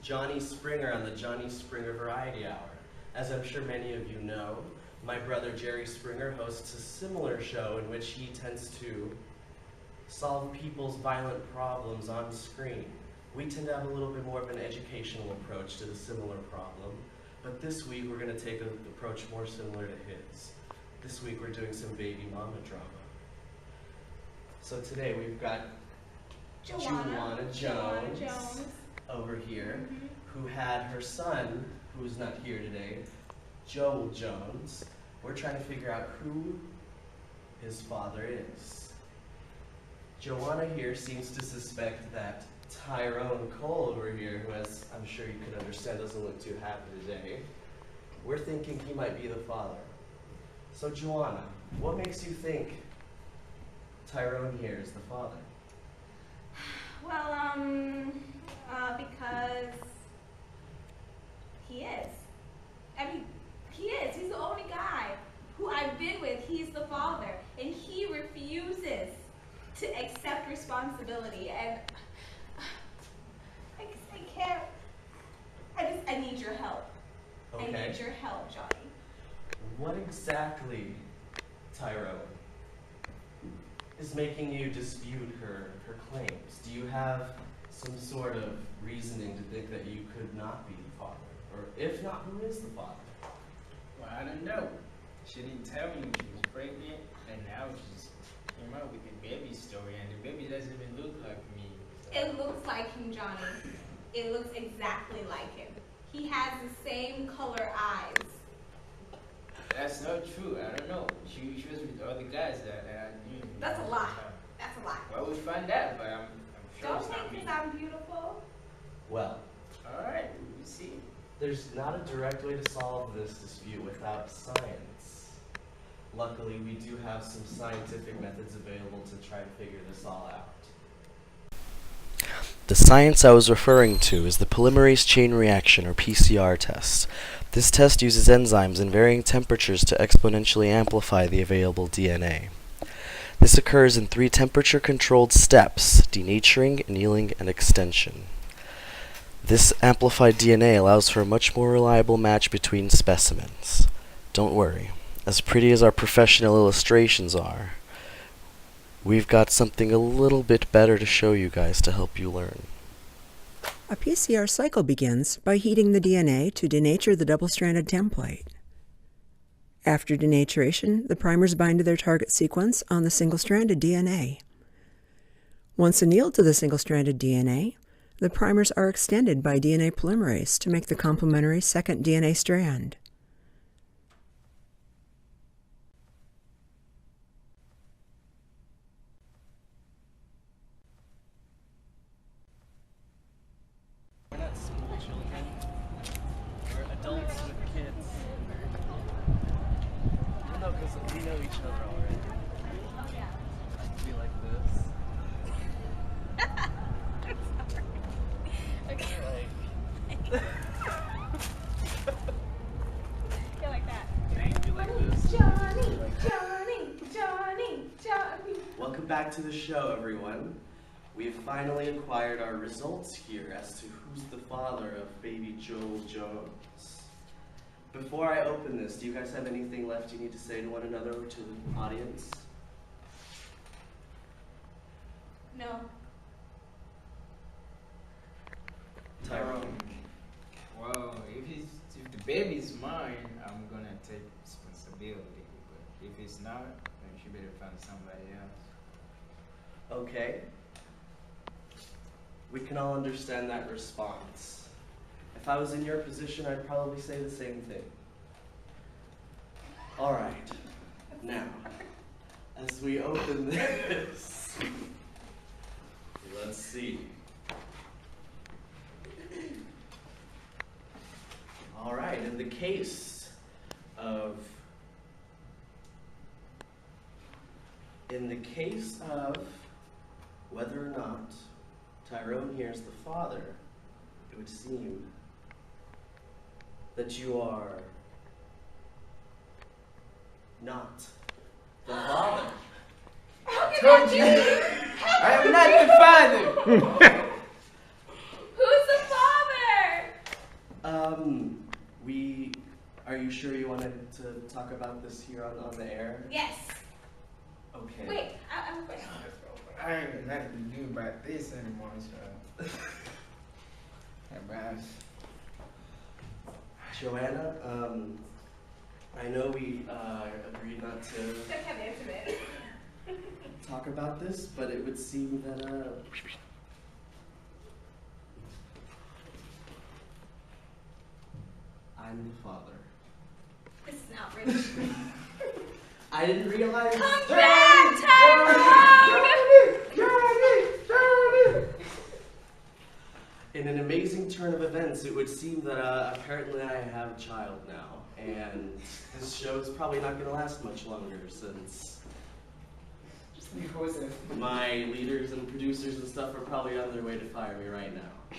Johnny Springer on the Johnny Springer Variety Hour. As I'm sure many of you know, my brother Jerry Springer hosts a similar show in which he tends to solve people's violent problems on screen. We tend to have a little bit more of an educational approach to the similar problem, but this week we're going to take an approach more similar to his. This week we're doing some baby mama drama. So today we've got Joanna Jones over here, who had her son, who's not here today, Joel Jones. We're trying to figure out who his father is. Joanna here seems to suspect that Tyrone Cole over here, who, as I'm sure you can understand, doesn't look too happy today, we're thinking he might be the father. So Joanna, what makes you think Tyrone here is the father? Well, because he is. I mean, he is. He's the only guy who I've been with. He's the father. And he refuses to accept responsibility. And I can't. I need your help. Okay. I need your help, Johnny. What exactly, Tyrone, is making you dispute her claims? Do you have some sort of reasoning to think that you could not be the father? Or if not, who is the father? Well, I don't know. She didn't tell me she was pregnant, and now she just came out with the baby story, and the baby doesn't even look like me. So. It looks like him, Johnny. It looks exactly like him. He has the same color eyes. That's not true. I don't know. She was with other guys that I knew. That's a lie. That's a lie. Well, we'll find out, but I'm sure Don't it's not think me. because I'm beautiful. Well, All right, we'll see. there's not a direct way to solve this dispute without science. Luckily, we do have some scientific methods available to try and figure this all out. The science I was referring to is the polymerase chain reaction, or PCR test. This test uses enzymes in varying temperatures to exponentially amplify the available DNA. This occurs in 3 temperature-controlled steps: denaturing, annealing, and extension. This amplified DNA allows for a much more reliable match between specimens. Don't worry, as pretty as our professional illustrations are, we've got something a little bit better to show you guys to help you learn. A PCR cycle begins by heating the DNA to denature the double-stranded template. After denaturation, the primers bind to their target sequence on the single-stranded DNA. Once annealed to the single-stranded DNA, the primers are extended by DNA polymerase to make the complementary second DNA strand. We're not school children. We're adults with kids. No, because we know each other already. We like this. Okay. You like that? You like this. Johnny. Welcome back to the show, everyone. We have finally acquired our results here as to who's the father of baby Joel Jones. Before I open this, do you guys have anything left you need to say to one another or to the audience? No. Tyrone. Well, if the baby's mine, I'm gonna take responsibility. But if it's not, then she better find somebody else. Okay. We can all understand that response. If I was in your position, I'd probably say the same thing. All right. Now, as we open this, let's see. All right, in the case of whether or not Tyrone here is the father, it would seem that you are not the father. Told you, I am not the father. Who's the father? you sure you wanted to talk about this here on the air? Yes. Okay. Wait, I'm wait. I ain't got nothing to do about this anymore, so. Hey, Bass. Joanna, I know we agreed not to Don't have intimate. talk about this, but it would seem that I'm the father. This is an outrage. I didn't realize. Come back, Tyrone! In an amazing turn of events, it would seem that apparently I have a child now, and this show is probably not going to last much longer since my leaders and producers and stuff are probably on their way to fire me right now.